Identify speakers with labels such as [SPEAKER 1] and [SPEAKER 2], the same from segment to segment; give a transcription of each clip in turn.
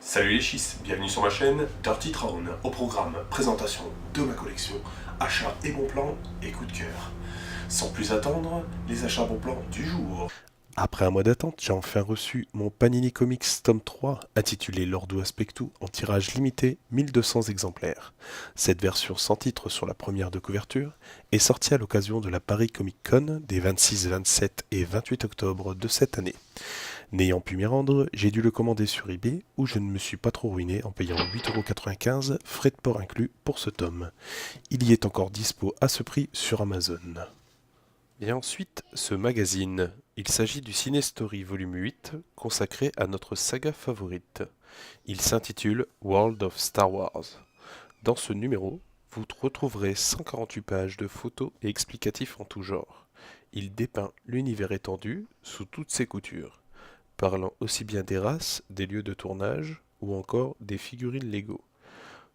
[SPEAKER 1] Salut les schistes, bienvenue sur ma chaîne Dirty Throne. Au programme, présentation de ma collection, achats et bons plans et coup de cœur. Sans plus attendre, les achats bons plans du jour. Après un mois d'attente, j'ai enfin reçu mon Panini Comics tome 3 intitulé L'Ordo Aspectu en tirage limité 1200 exemplaires. Cette version sans titre sur la première de couverture est sortie à l'occasion de la Paris Comic Con des 26, 27 et 28 octobre de cette année. N'ayant pu m'y rendre, j'ai dû le commander sur eBay où je ne me suis pas trop ruiné en payant 8,95€, frais de port inclus pour ce tome. Il y est encore dispo à ce prix sur Amazon. Et ensuite, ce magazine. Il s'agit du Ciné-Story volume 8, consacré à notre saga favorite. Il s'intitule World of Star Wars. Dans ce numéro, vous retrouverez 148 pages de photos et explicatifs en tout genre. Il dépeint l'univers étendu sous toutes ses coutures, parlant aussi bien des races, des lieux de tournage ou encore des figurines Lego.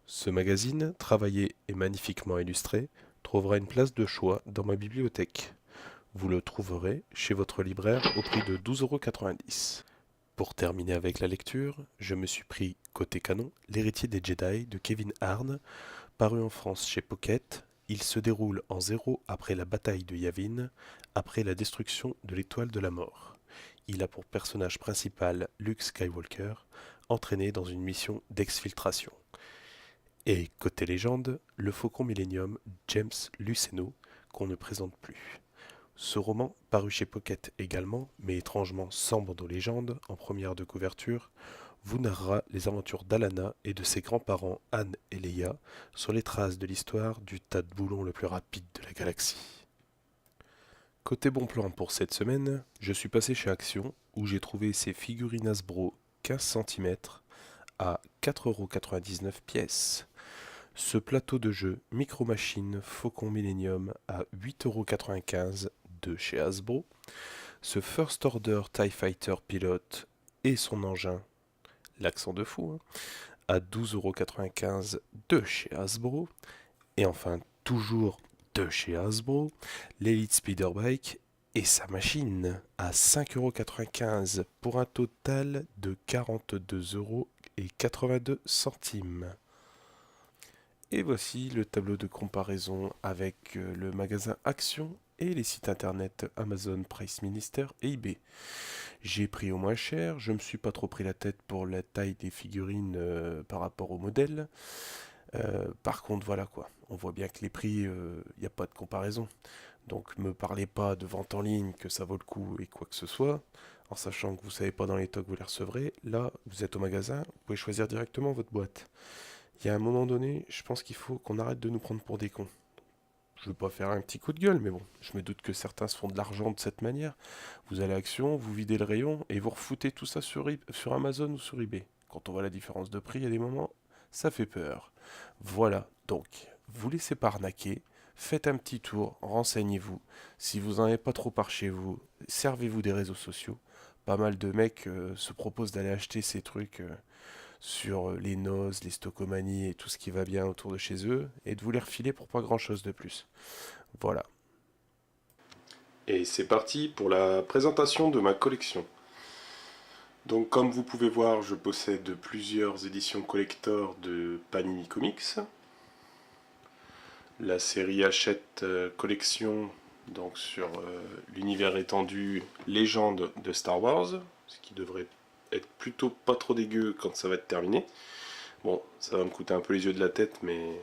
[SPEAKER 1] Ce magazine, travaillé et magnifiquement illustré, trouvera une place de choix dans ma bibliothèque. Vous le trouverez chez votre libraire au prix de 12,90€. Pour terminer avec la lecture, je me suis pris côté canon L'héritier des Jedi de Kevin Harn, paru en France chez Pocket. Il se déroule en 0 après la bataille de Yavin, après la destruction de l'étoile de la mort. Il a pour personnage principal Luke Skywalker, entraîné dans une mission d'exfiltration. Et côté légende, le Faucon Millenium James Luceno, qu'on ne présente plus. Ce roman, paru chez Pocket également, mais étrangement sans bandeau légende, en première de couverture, vous narrera les aventures d'Alana et de ses grands-parents Anne et Leia sur les traces de l'histoire du tas de boulons le plus rapide de la galaxie. Côté bon plan pour cette semaine, je suis passé chez Action où j'ai trouvé ces figurines Hasbro 15 cm à 4,99€ pièce. Ce plateau de jeu Micro Machine Faucon Millennium à 8,95€ de chez Hasbro. Ce First Order TIE Fighter pilote et son engin, l'accent de fou, à 12,95€ de chez Hasbro. Et enfin, toujours de chez Hasbro, l'Elite Speederbike et sa machine à 5,95€ pour un total de 42,82€. Et voici le tableau de comparaison avec le magasin Action et les sites internet Amazon, Price Minister et eBay. J'ai pris au moins cher, je me suis pas trop pris la tête pour la taille des figurines par rapport au modèle. Par contre, voilà quoi, on voit bien que les prix, il n'y a pas de comparaison. Donc me parlez pas de vente en ligne, que ça vaut le coup et quoi que ce soit, en sachant que vous savez pas dans les temps que vous les recevrez. Là, vous êtes au magasin, vous pouvez choisir directement votre boîte. Il y a un moment donné, je pense qu'il faut qu'on arrête de nous prendre pour des cons. Je veux pas faire un petit coup de gueule, mais bon, je me doute que certains se font de l'argent de cette manière. Vous allez à Action, vous videz le rayon et vous refoutez tout ça sur Amazon ou sur eBay. Quand on voit la différence de prix, il y a des moments, ça fait peur. Voilà, donc, vous laissez pas arnaquer, faites un petit tour, renseignez-vous. Si vous n'en avez pas trop par chez vous, servez-vous des réseaux sociaux. Pas mal de mecs se proposent d'aller acheter ces trucs sur les nozes, les stockomanies et tout ce qui va bien autour de chez eux, et de vous les refiler pour pas grand chose de plus. Voilà. Et c'est parti pour la présentation de ma collection. Donc comme vous pouvez voir, je possède plusieurs éditions collector de Panini Comics. La série Hachette collection, donc sur l'univers étendu Légende de Star Wars, ce qui devrait être plutôt pas trop dégueu quand ça va être terminé. Bon, ça va me coûter un peu les yeux de la tête, mais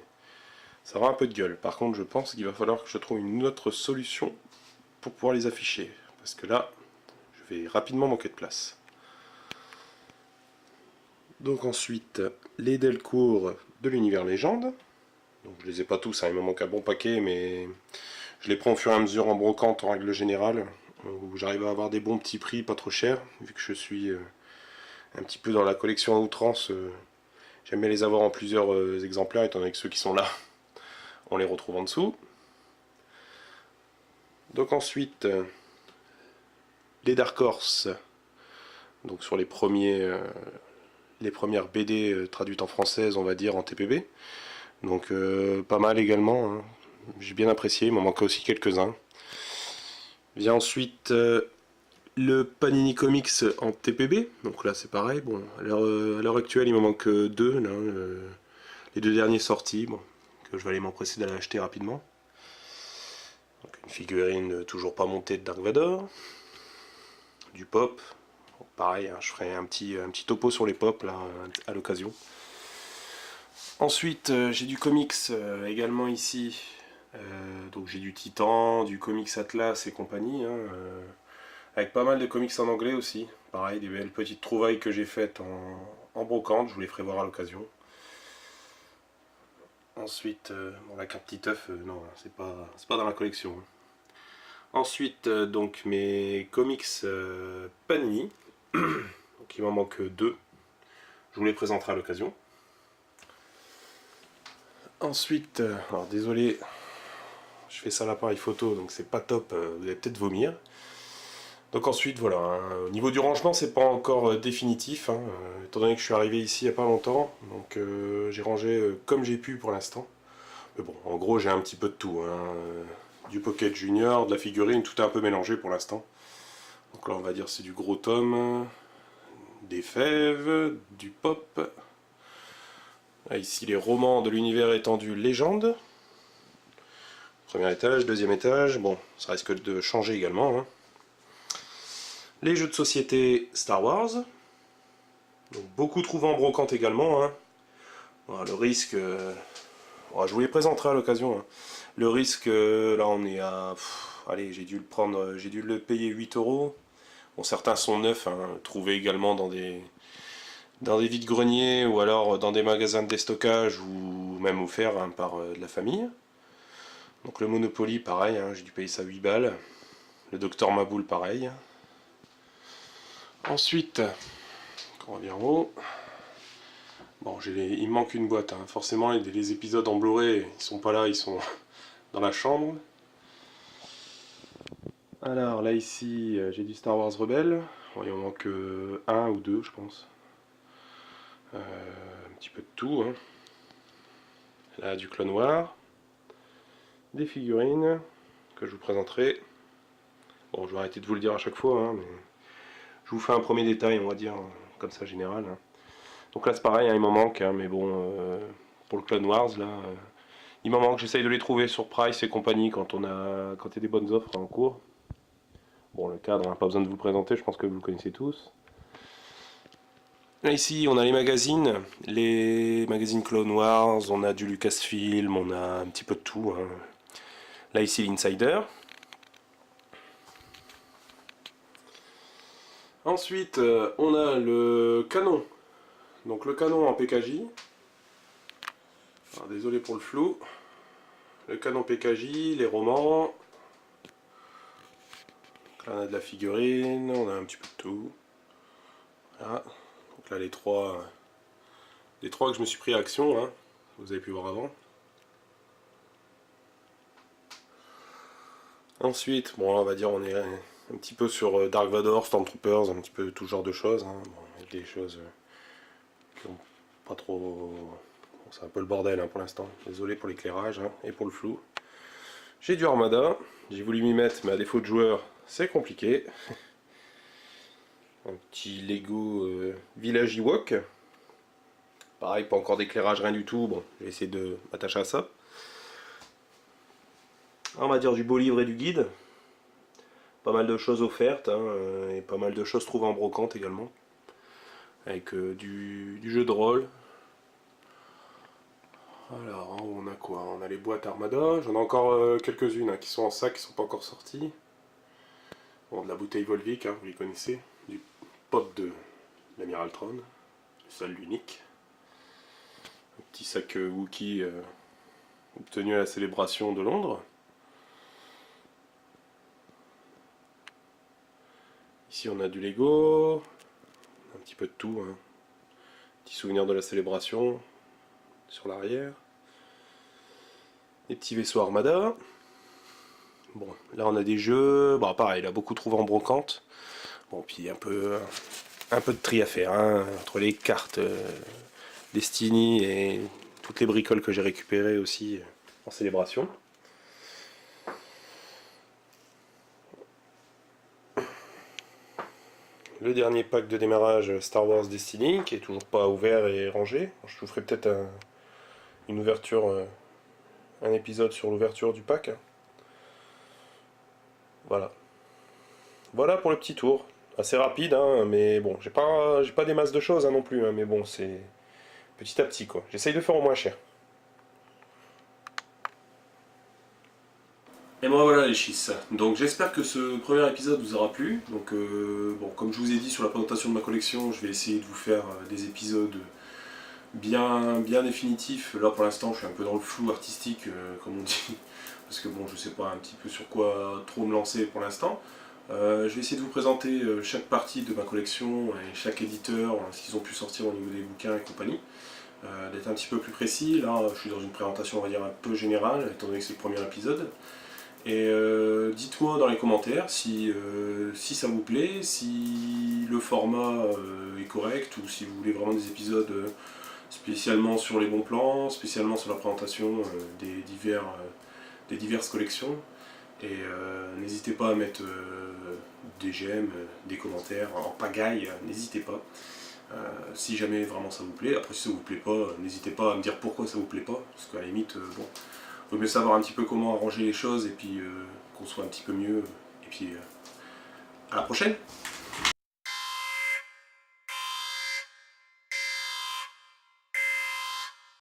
[SPEAKER 1] ça aura un peu de gueule. Par contre, je pense qu'il va falloir que je trouve une autre solution pour pouvoir les afficher. Parce que là, je vais rapidement manquer de place. Donc ensuite, les Delcourt de l'univers légende. Donc je les ai pas tous, hein, il me manque un bon paquet, mais je les prends au fur et à mesure en brocante en règle générale, où j'arrive à avoir des bons petits prix, pas trop chers, vu que je suis un petit peu dans la collection à outrance. J'aime bien les avoir en plusieurs exemplaires, étant donné que ceux qui sont là, on les retrouve en dessous. Donc ensuite, les Dark Horse, donc sur les premières BD traduites en française, on va dire, en TPB. Donc pas mal également, hein. J'ai bien apprécié, il m'en manquait aussi quelques-uns. Vient ensuite le Panini Comics en TPB, donc là c'est pareil, bon, à l'heure actuelle il me manque deux, là, les deux derniers sortis, bon, que je vais aller m'empresser d'aller acheter rapidement. Donc une figurine toujours pas montée de Dark Vador, du pop, bon, pareil, hein, je ferai un petit topo sur les pop là à l'occasion. Ensuite j'ai du comics également ici, donc j'ai du Titan, du Comics Atlas et compagnie, hein, avec pas mal de comics en anglais aussi, pareil, des belles petites trouvailles que j'ai faites en brocante, je vous les ferai voir à l'occasion. Ensuite, bon, la carte Titeuf, non, c'est pas dans la collection. Ensuite, donc mes comics Panini, donc il m'en manque deux, je vous les présenterai à l'occasion. Ensuite, alors désolé, je fais ça à l'appareil photo, donc c'est pas top, vous allez peut-être vomir. Donc ensuite, voilà, hein, au niveau du rangement, c'est pas encore définitif, hein, étant donné que je suis arrivé ici il n'y a pas longtemps, donc j'ai rangé comme j'ai pu pour l'instant. Mais bon, en gros, j'ai un petit peu de tout, hein, du Pocket Junior, de la figurine, tout est un peu mélangé pour l'instant. Donc là, on va dire c'est du gros tome, des fèves, du pop. Là, ici, les romans de l'univers étendu Légende. Premier étage, deuxième étage, bon, ça risque de changer également, hein. Les jeux de société Star Wars, donc beaucoup trouvent en brocante également, hein. Voilà, le risque, bon, je vous les présenterai à l'occasion, hein. Le risque, là on est à, allez, j'ai dû le payer 8 €. Bon, certains sont neufs, hein, trouvés également dans des vides-greniers ou alors dans des magasins de déstockage ou même offerts, hein, par de la famille. Donc le Monopoly, pareil, hein, j'ai dû payer ça 8 balles. Le Docteur Maboul, pareil. Ensuite, on revient en haut. Bon, il me manque une boîte, hein. Forcément les épisodes en Blu-ray, ils sont pas là, ils sont dans la chambre. Alors là ici, j'ai du Star Wars Rebelle. Bon, il en manque un ou deux, je pense. Un petit peu de tout, hein. Là, du Clone Noir. Des figurines que je vous présenterai. Bon, je vais arrêter de vous le dire à chaque fois, hein, mais je vous fais un premier détail, on va dire, comme ça général, hein. Donc là c'est pareil, hein, il m'en manque, hein, mais bon, pour le Clone Wars, là, il m'en manque, j'essaye de les trouver sur Price et compagnie quand il y a des bonnes offres en cours. Bon, le cadre, hein, pas besoin de vous le présenter, je pense que vous le connaissez tous. Là ici, on a les magazines Clone Wars, on a du Lucasfilm, on a un petit peu de tout, hein. Là ici, l'Insider. Ensuite, on a le canon. Donc le canon en PKJ. Alors, désolé pour le flou. Le canon PKJ, les romans. Donc là on a de la figurine, on a un petit peu de tout. Voilà. Donc là les trois que je me suis pris à Action, hein, vous avez pu voir avant. Ensuite, bon là, on va dire on est un petit peu sur Dark Vador, Stormtroopers, un petit peu tout genre de choses, hein. Bon, avec des choses qui ont pas trop... Bon, c'est un peu le bordel, hein, pour l'instant. Désolé pour l'éclairage, hein, et pour le flou. J'ai du Armada, j'ai voulu m'y mettre, mais à défaut de joueur, c'est compliqué. Un petit Lego Village Ewok. Pareil, pas encore d'éclairage, rien du tout. Bon, je vais essayer de m'attacher à ça. On va dire du beau livre et du guide. Pas mal de choses offertes, hein, et pas mal de choses trouvées en brocante également. Avec du jeu de rôle. Alors, en haut, on a quoi? On a les boîtes Armada. J'en ai encore quelques-unes, hein, qui sont en sac, qui sont pas encore sorties. Bon, de la bouteille Volvic, hein, vous les connaissez. Du pop de l'Amiral Tron. Le seul, l'unique. Un petit sac Wookie obtenu à la célébration de Londres. Ici on a du Lego, un petit peu de tout, hein. Petit souvenir de la célébration sur l'arrière. Des petits vaisseaux Armada. Bon, là on a des jeux, bon pareil, là beaucoup trouvé en brocante. Bon, puis un peu de tri à faire, hein, entre les cartes Destiny et toutes les bricoles que j'ai récupérées aussi en célébration. le dernier pack de démarrage Star Wars Destiny, qui est toujours pas ouvert et rangé. Je vous ferai peut-être une ouverture, un épisode sur l'ouverture du pack. Voilà. Voilà pour le petit tour. Assez rapide, hein, mais bon, j'ai pas des masses de choses hein, non plus, hein, mais bon, c'est petit à petit quoi. J'essaye de faire au moins cher. Et moi voilà les schisses. Donc j'espère que ce premier épisode vous aura plu. Donc bon, comme je vous ai dit sur la présentation de ma collection, je vais essayer de vous faire des épisodes bien définitifs. Là pour l'instant je suis un peu dans le flou artistique comme on dit. Parce que bon je sais pas un petit peu sur quoi trop me lancer pour l'instant. Je vais essayer de vous présenter chaque partie de ma collection et chaque éditeur, ce qu'ils ont pu sortir au niveau des bouquins et compagnie. D'être un petit peu plus précis, là je suis dans une présentation on va dire un peu générale, étant donné que c'est le premier épisode. Et dites-moi dans les commentaires si ça vous plaît, si le format est correct, ou si vous voulez vraiment des épisodes spécialement sur les bons plans, spécialement sur la présentation des diverses collections. Et n'hésitez pas à mettre des j'aime, des commentaires en pagaille, n'hésitez pas. Si jamais vraiment ça vous plaît, après si ça vous plaît pas, n'hésitez pas à me dire pourquoi ça vous plaît pas, parce qu'à la limite, bon, vaut mieux savoir un petit peu comment arranger les choses et puis qu'on soit un petit peu mieux. Et puis à la prochaine!